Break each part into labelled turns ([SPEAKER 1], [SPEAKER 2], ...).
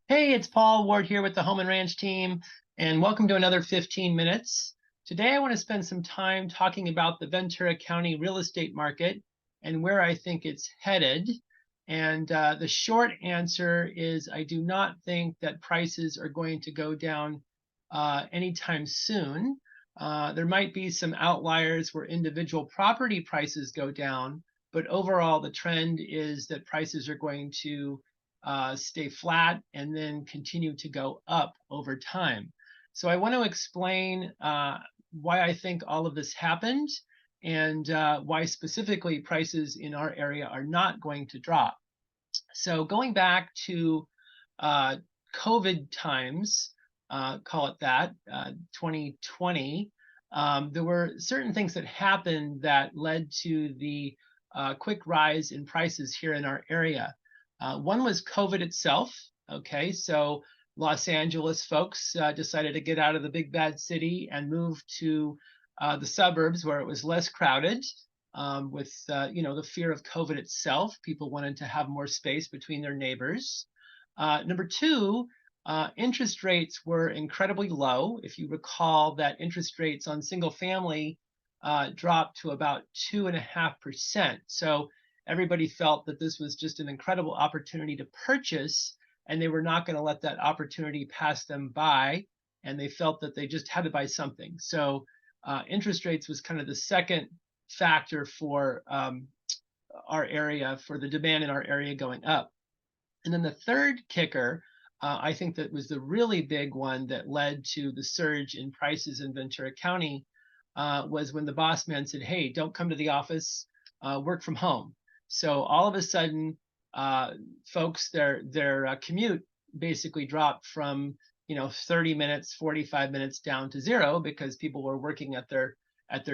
[SPEAKER 1] Hey, it's Paul Ward here with the Home and Ranch team, and welcome to another 15 minutes. Today, I want to spend some time talking about the Ventura County real estate market and where I think it's headed. And the short answer is I do not think that prices are going to go down anytime soon. There might be some outliers where individual property prices go down, but overall, the trend is that prices are going to stay flat and then continue to go up over time. So I want to explain why I think all of this happened and why specifically prices in our area are not going to drop. So going back to uh, COVID times, call it that, 2020, there were certain things that happened that led to the quick rise in prices here in our area. One was COVID itself. Okay, so Los Angeles folks decided to get out of the big bad city and move to the suburbs where it was less crowded. With the fear of COVID itself, people wanted to have more space between their neighbors. Number two, interest rates were incredibly low. If you recall that interest rates on single family dropped to about 2.5%. So everybody felt that this was just an incredible opportunity to purchase, and they were not going to let that opportunity pass them by. And they felt that they just had to buy something. So interest rates was kind of the second factor for our area, for the demand in our area going up. And then the third kicker, I think that was the really big one that led to the surge in prices in Ventura County, was when the boss man said, "Hey, don't come to the office, work from home." So all of a sudden, folks, their commute basically dropped from 30 minutes, 45 minutes down to zero because people were working at their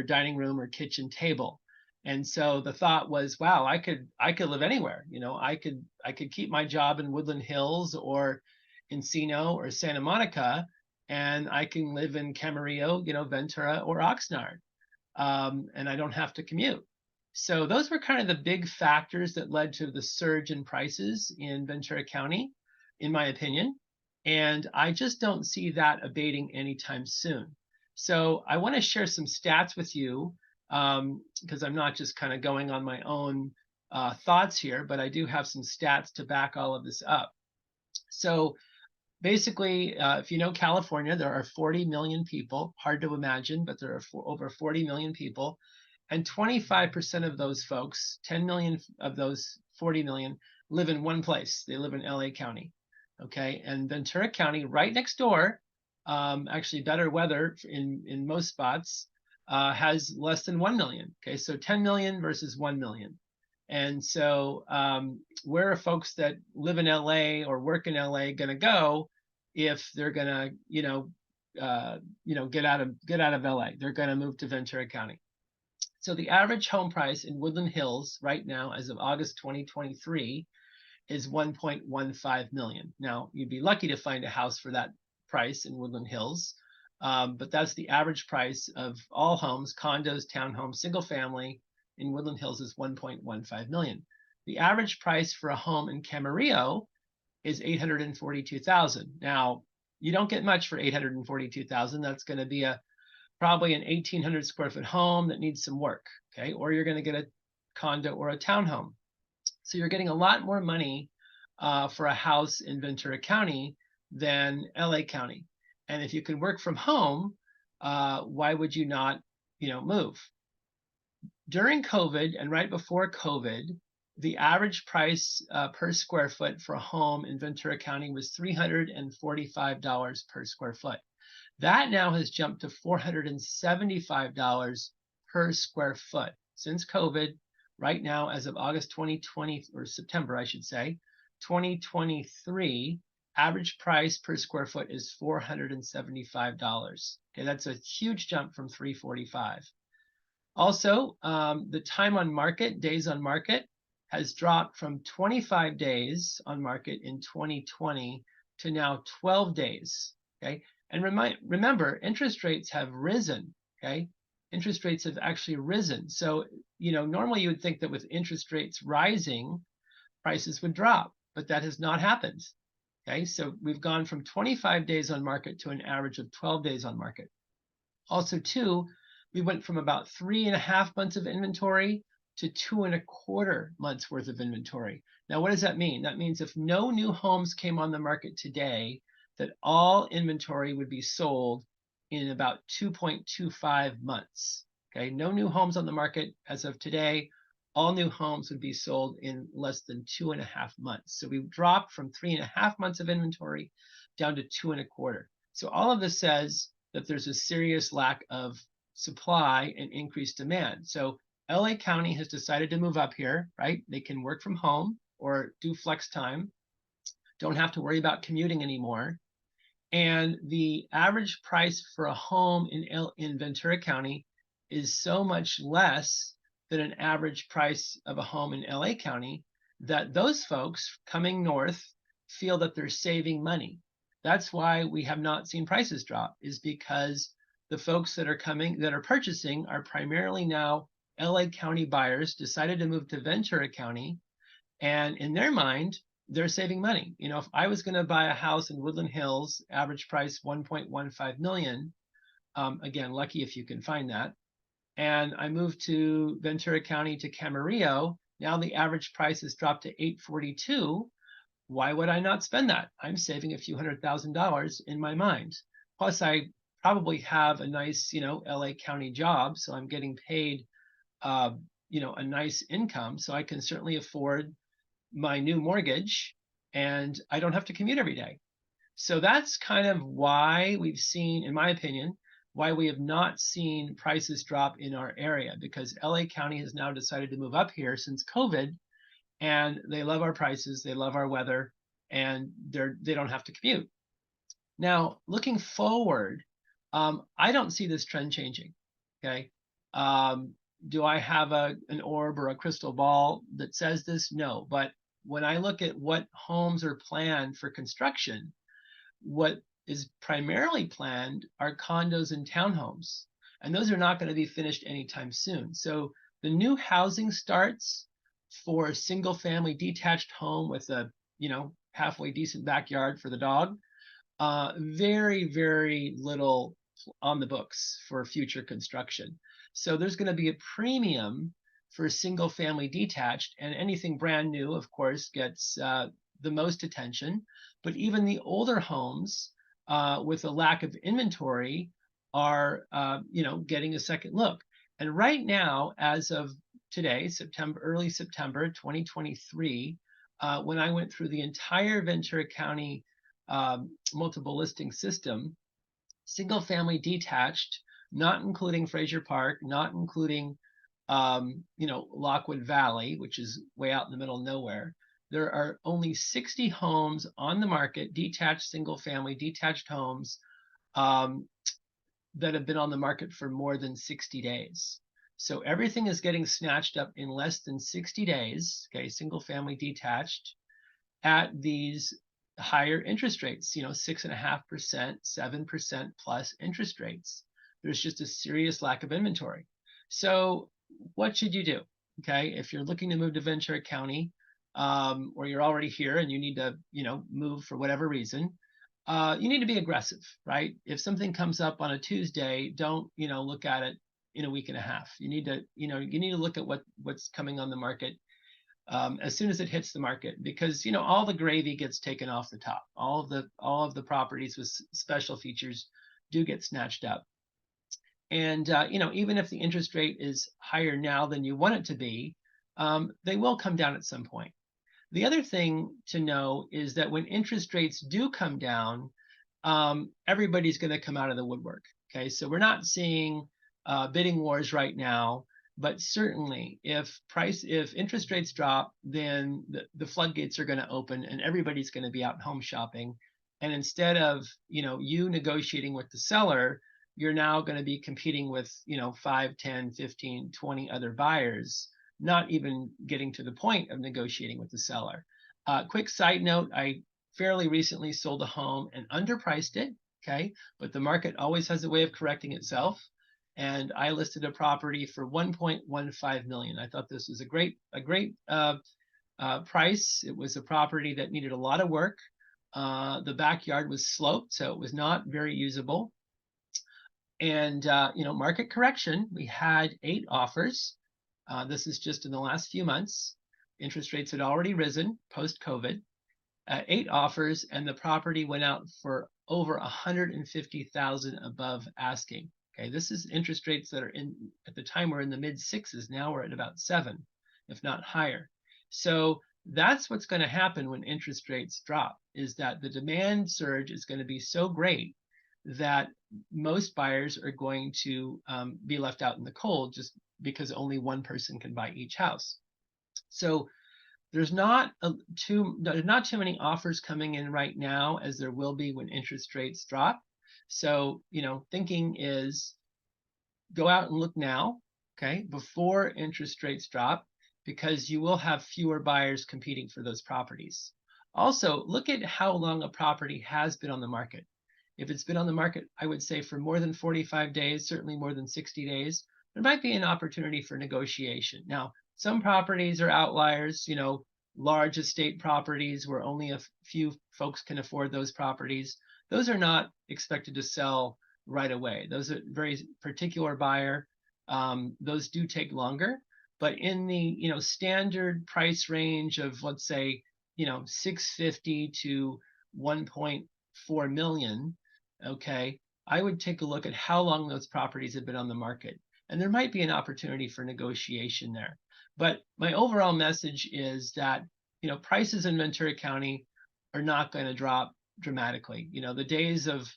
[SPEAKER 1] dining room or kitchen table. And so the thought was, wow, I could live anywhere. I could keep my job in Woodland Hills or Encino or Santa Monica, and I can live in Camarillo, Ventura or Oxnard, and I don't have to commute. So those were kind of the big factors that led to the surge in prices in Ventura County, in my opinion. And I just don't see that abating anytime soon. So I want to share some stats with you, because I'm not just kind of going on my own thoughts here, but I do have some stats to back all of this up. So basically, if you know California, there are 40 million people. Hard to imagine, but there are over 40 million people. And 25% of those folks, 10 million of those 40 million, live in one place. They live in LA County. Okay. And Ventura County, right next door, actually better weather in most spots, has less than 1 million. Okay. So 10 million versus 1 million. And so where are folks that live in LA or work in LA going to go if they're going to, get out of LA? They're going to move to Ventura County. So the average home price in Woodland Hills right now, as of August 2023, is 1.15 million. Now, you'd be lucky to find a house for that price in Woodland Hills, but that's the average price of all homes, condos, townhomes, single family in Woodland Hills is 1.15 million. The average price for a home in Camarillo is 842,000. Now, you don't get much for 842,000. That's going to be probably an 1,800 square foot home that needs some work, okay? Or you're going to get a condo or a townhome. So you're getting a lot more money for a house in Ventura County than LA County. And if you can work from home, why would you not, move? During COVID and right before COVID, the average price per square foot for a home in Ventura County was $345 per square foot. That now has jumped to $475 per square foot since COVID. Right now, as of August 2020, or September, I should say, 2023, average price per square foot is $475. Okay, that's a huge jump from $345. Also, the time on market, days on market, has dropped from 25 days on market in 2020 to now 12 days. Okay, and remember, interest rates have risen. Okay, interest rates have actually risen. So, normally you would think that with interest rates rising, prices would drop, but that has not happened. Okay, so we've gone from 25 days on market to an average of 12 days on market. Also, too, we went from about 3.5 months of inventory to 2.25 months worth of inventory. Now, what does that mean? That means if no new homes came on the market today, that all inventory would be sold in about 2.25 months. Okay, no new homes on the market as of today. All new homes would be sold in less than 2.5 months. So we dropped from 3.5 months of inventory down to 2.25. So all of this says that there's a serious lack of supply and increased demand. So LA County has decided to move up here, right? They can work from home or do flex time, don't have to worry about commuting anymore. And the average price for a home in Ventura County is so much less than an average price of a home in LA County that those folks coming north feel that they're saving money. That's why we have not seen prices drop, is because the folks that are purchasing are primarily now LA County buyers, decided to move to Ventura County, and in their mind, they're saving money. You know, if I was going to buy a house in Woodland Hills, average price 1.15 million, again, lucky if you can find that, and I moved to Ventura County to Camarillo, now the average price has dropped to 842. Why would I not spend that? I'm saving a few $100,000 in my mind. Plus, I probably have a nice, LA County job, so I'm getting paid, a nice income, so I can certainly afford my new mortgage, and I don't have to commute every day. So that's kind of why we've seen, in my opinion, why we have not seen prices drop in our area, because LA County has now decided to move up here since COVID, and they love our prices, they love our weather, and they don't have to commute. Now, looking forward, I don't see this trend changing. Okay. Do I have an orb or a crystal ball that says this? No. But when I look at what homes are planned for construction, what is primarily planned are condos and townhomes, and those are not going to be finished anytime soon. So the new housing starts for a single family detached home with a, halfway decent backyard for the dog, very, very little on the books for future construction. So there's going to be a premium for single family detached, and anything brand new, of course, gets the most attention. But even the older homes with a lack of inventory are, getting a second look. And right now, as of today, early September 2023, when I went through the entire Ventura County multiple listing system, single family detached, not including Fraser Park, not including Lockwood Valley, which is way out in the middle of nowhere, there are only 60 homes on the market, detached single family detached homes, that have been on the market for more than 60 days. So everything is getting snatched up in less than 60 days, okay, single family detached, at these higher interest rates, 6.5%, 7% plus interest rates. There's just a serious lack of inventory. So what should you do? Okay, if you're looking to move to Ventura County, or you're already here and you need to, move for whatever reason, you need to be aggressive, right? If something comes up on a Tuesday, don't, look at it in a week and a half. You need to look at what's coming on the market as soon as it hits the market, because all the gravy gets taken off the top. All of the properties with special features do get snatched up. And even if the interest rate is higher now than you want it to be, they will come down at some point. The other thing to know is that when interest rates do come down, everybody's going to come out of the woodwork. Okay, so we're not seeing bidding wars right now, but certainly if interest rates drop, then the floodgates are going to open and everybody's going to be out home shopping. And instead of you negotiating with the seller, you're now going to be competing with 5, 10, 15, 20 other buyers, not even getting to the point of negotiating with the seller. Quick side note, I fairly recently sold a home and underpriced it, okay? But the market always has a way of correcting itself. And I listed a property for 1.15 million. I thought this was a great price. It was a property that needed a lot of work. The backyard was sloped, so it was not very usable. And, market correction, we had 8 offers. This is just in the last few months. Interest rates had already risen post-COVID. 8 offers, and the property went out for over $150,000 above asking. Okay, this is interest rates that are at the time we're in the mid 6s. Now we're at about 7, if not higher. So that's what's going to happen when interest rates drop, is that the demand surge is going to be so great that most buyers are going to be left out in the cold just because only one person can buy each house. So there's not too many offers coming in right now, as there will be when interest rates drop. So, thinking is go out and look now, okay, before interest rates drop, because you will have fewer buyers competing for those properties. Also, look at how long a property has been on the market. If it's been on the market, I would say for more than 45 days, certainly more than 60 days, there might be an opportunity for negotiation. Now, some properties are outliers, large estate properties where only a few folks can afford those properties. Those are not expected to sell right away. Those are very particular buyer. Those do take longer, but in the standard price range of, let's say, $650,000 to $1.4 million, okay, I would take a look at how long those properties have been on the market, and there might be an opportunity for negotiation there. But my overall message is that prices in Ventura County are not going to drop dramatically. The days of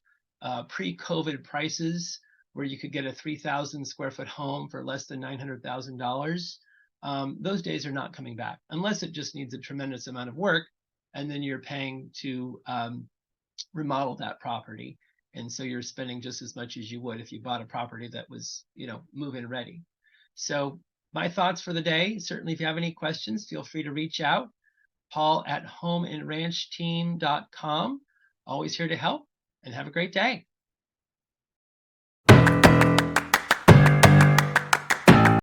[SPEAKER 1] pre-COVID prices where you could get a 3,000 square foot home for less than $900,000, those days are not coming back, unless it just needs a tremendous amount of work, and then you're paying to remodel that property. And so you're spending just as much as you would if you bought a property that was, move-in ready. So my thoughts for the day. Certainly, if you have any questions, feel free to reach out. Paul@homeandranchteam.com. Always here to help, and have a great day.